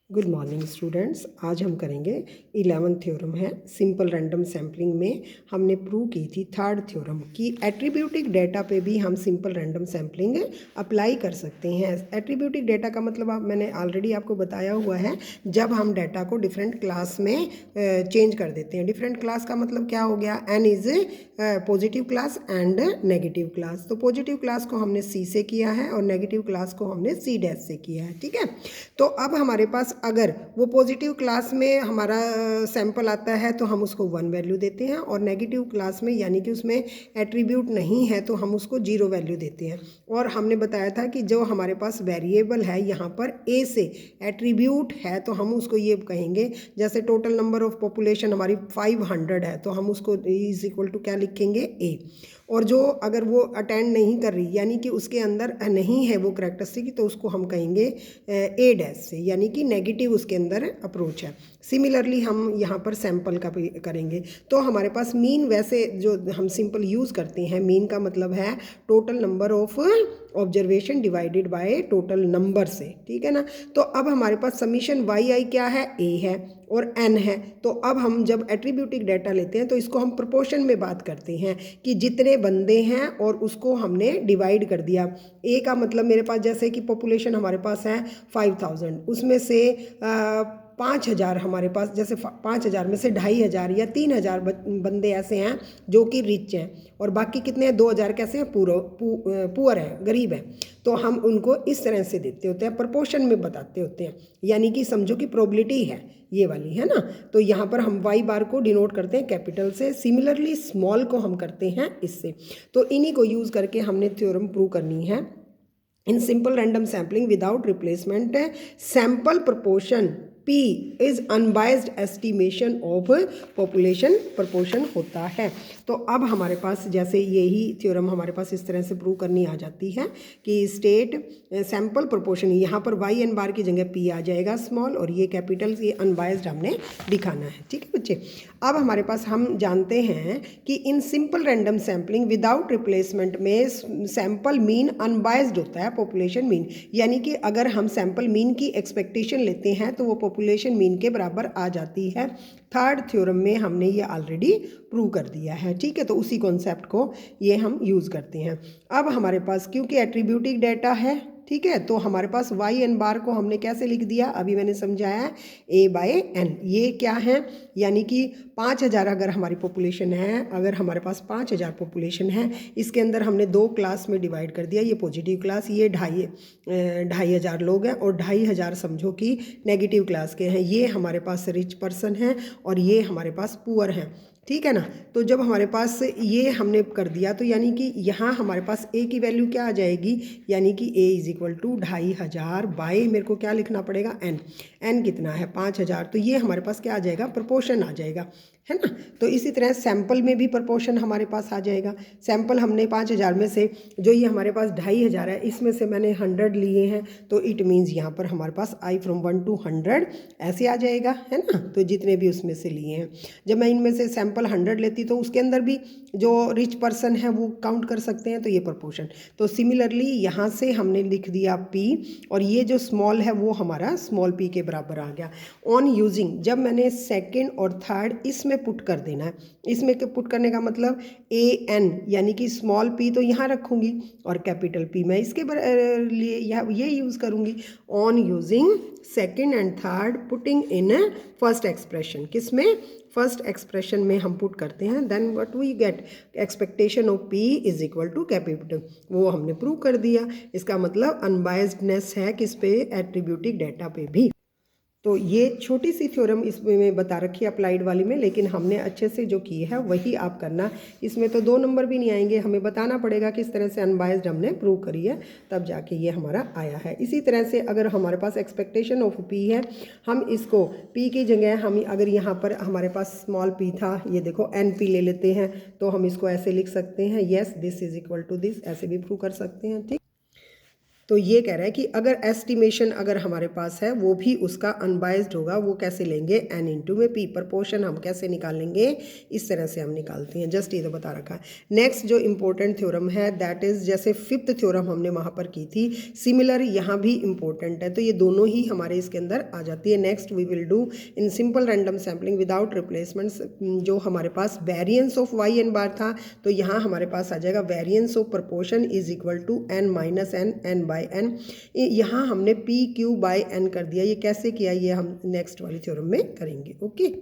Good morning students. आज हम करेंगे 11th थ्योरम है सिंपल रैंडम सैम्पलिंग में। हमने प्रूव की थी थर्ड थ्योरम कि एट्रीब्यूटिक डेटा पे भी हम सिंपल रैंडम सैम्पलिंग अप्लाई कर सकते हैं। एट्रीब्यूटिक डेटा का मतलब मैंने ऑलरेडी आपको बताया हुआ है, जब हम डाटा को डिफरेंट क्लास में चेंज कर देते हैं। डिफरेंट क्लास का मतलब क्या हो गया, n is positive class and negative class. तो पॉजिटिव क्लास को हमने सी से किया है और नेगेटिव क्लास को हमने सी डैश से किया है। ठीक है, तो अब हमारे पास अगर वो पॉजिटिव क्लास में हमारा सैंपल आता है तो हम उसको 1 वैल्यू देते हैं, और नेगेटिव क्लास में यानी कि उसमें एट्रीब्यूट नहीं है तो हम उसको 0 वैल्यू देते हैं। और हमने बताया था कि जो हमारे पास वेरिएबल है यहाँ पर ए से एट्रीब्यूट है तो हम उसको ये कहेंगे, जैसे टोटल नंबर ऑफ पॉपुलेशन हमारी 500 है तो हम उसको इज इक्वल टू क्या लिखेंगे, ए। और जो अगर वो अटेंड नहीं कर रही यानी कि उसके अंदर नहीं है वो करैक्टरिस्टिक, तो उसको हम कहेंगे ए डैश से, यानी कि नेगेटिव उसके अंदर अप्रोच है। सिमिलरली हम यहाँ पर सैंपल का भी करेंगे। तो हमारे पास मीन, वैसे जो हम सिंपल यूज़ करते हैं, मीन का मतलब है total number of observation divided by total number से। ठीक है ना। तो अब हमारे पास समीशन वाई आई क्या है, ए है और एन है। तो अब हम जब एट्रीब्यूटिक डाटा लेते हैं तो इसको हम प्रोपोर्शन में बात करते हैं कि जितने बंदे हैं और उसको हमने डिवाइड कर दिया। ए का मतलब मेरे पास जैसे कि पॉपुलेशन हमारे पास है 5000, उसमें से 5000 हमारे पास, जैसे 5000 में से 2500 या 3000 बंदे ऐसे हैं जो कि रिच हैं, और बाकी कितने हैं, 2000 कैसे हैं, पुअर हैं, गरीब हैं। तो हम उनको इस तरह से देते होते हैं, प्रपोर्शन में बताते होते हैं, यानी कि समझो कि प्रोबेबिलिटी है ये वाली, है ना। तो यहाँ पर हम वाई बार को डिनोट करते हैं कैपिटल से, सिमिलरली स्मॉल को हम करते हैं इससे। तो इन्हीं को यूज़ करके हमने थ्योरम प्रूव करनी है। In simple random sampling without replacement, sample proportion P is unbiased estimation of population proportion होता है। तो अब हमारे पास जैसे यही थ्योरम हमारे पास इस तरह से प्रूव करनी आ जाती है कि स्टेट सैम्पल प्रोपोर्शन, यहाँ पर वाई एन बार की जगह पी आ जाएगा स्मॉल, और ये कैपिटल, ये अनबायस्ड हमने दिखाना है। ठीक है बच्चे। अब हमारे पास हम जानते हैं कि इन simple random sampling without replacement में सैम्पल मीन अनबायस्ड होता है पॉपुलेशन मीन, यानी कि अगर हम सैम्पल मीन की एक्सपेक्टेशन लेते हैं तो वो पॉपुलेशन मीन के बराबर आ जाती है। थर्ड थ्योरम में हमने ये ऑलरेडी प्रूव कर दिया है। ठीक है, तो उसी कॉन्सेप्ट को ये हम यूज़ करते हैं। अब हमारे पास क्योंकि एट्रीब्यूटिक डाटा है, ठीक है, तो हमारे पास वाई एन बार को हमने कैसे लिख दिया, अभी मैंने समझाया, ए बाय एन। ये क्या है, यानी कि 5000 अगर हमारी पॉपुलेशन है, अगर हमारे पास 5000 पॉपुलेशन है, इसके अंदर हमने 2 क्लास में डिवाइड कर दिया। ये पॉजिटिव क्लास, ये 2500 लोग हैं, और 2500 समझो कि नेगेटिव क्लास के हैं। ये हमारे पास रिच पर्सन हैं और ये हमारे पास पुअर हैं। ठीक है ना। तो जब हमारे पास ये हमने कर दिया तो यानी कि यहाँ हमारे पास ए की वैल्यू क्या आ जाएगी, यानी कि ए इज इक्वल टू 2500 बाय, मेरे को क्या लिखना पड़ेगा, एन। एन कितना है, 5000। तो ये हमारे पास क्या आ जाएगा, प्रोपोर्शन आ जाएगा, है ना। तो इसी तरह सैंपल में भी प्रोपोर्शन हमारे पास आ जाएगा। सैंपल हमने 5000 में से जो ये हमारे पास 2500 है, इसमें से मैंने 100 लिए हैं, तो इट मीन्स यहाँ पर हमारे पास आई फ्रॉम 1 to 100 ऐसे आ जाएगा, है ना। तो जितने भी उसमें से लिए हैं, जब मैं इनमें से सैंपल 100 लेती तो उसके अंदर भी जो रिच पर्सन है वो काउंट कर सकते हैं, तो ये प्रोपोर्शन। तो सिमिलरली यहाँ से हमने लिख दिया पी, और ये जो स्मॉल है वो हमारा स्मॉल पी के बराबर आ गया। ऑन यूजिंग, जब मैंने सेकेंड और थर्ड इसमें पुट कर देना है, इसमें पुट करने का मतलब ए एन, यानी कि स्मॉल पी तो यहाँ रखूँगी और कैपिटल पी मैं इसके लिए ये यूज़ करूँगी। On using second and third putting in first expression, किसमें, फर्स्ट एक्सप्रेशन में हम पुट करते हैं, then what we get, expectation of p is equal to capital, वो हमने प्रूव कर दिया। इसका मतलब अनबायस्डनेस है किस पे, एट्रीब्यूटिक डाटा पे भी। तो ये छोटी सी थ्योरम इसमें बता रखी है अप्लाइड वाली में, लेकिन हमने अच्छे से जो की है वही आप करना। इसमें तो 2 नंबर भी नहीं आएंगे, हमें बताना पड़ेगा किस तरह से अनबायस्ड हमने प्रूव करी है, तब जाके ये हमारा आया है। इसी तरह से अगर हमारे पास एक्सपेक्टेशन ऑफ पी है, हम इसको पी की जगह हम अगर यहाँ पर हमारे पास स्मॉल पी था, ये देखो एन पी ले लेते हैं, तो हम इसको ऐसे लिख सकते हैं, yes this is equal to this, ऐसे भी प्रूव कर सकते हैं। ठीक, तो ये कह रहा है कि अगर एस्टिमेशन अगर हमारे पास है वो भी उसका अनबाइज्ड होगा, वो कैसे लेंगे, n इंटू में p। प्रपोर्शन हम कैसे निकालेंगे, इस तरह से हम निकालते हैं, जस्ट ये तो बता रखा है। नेक्स्ट जो इम्पोर्टेंट थ्योरम है दैट इज़, जैसे फिफ्थ थ्योरम हमने वहाँ पर की थी, सिमिलर यहाँ भी इम्पोर्टेंट है, तो ये दोनों ही हमारे इसके अंदर आ जाती है। Next we will do in simple random sampling without replacements, जो हमारे पास variance of y n bar था, तो यहाँ हमारे पास आ जाएगा variance of proportion is equal to n minus n, n by n। यहाँ हमने p q बाई n कर दिया। ये कैसे किया, ये हम नेक्स्ट वाली थ्योरम में करेंगे। ओके।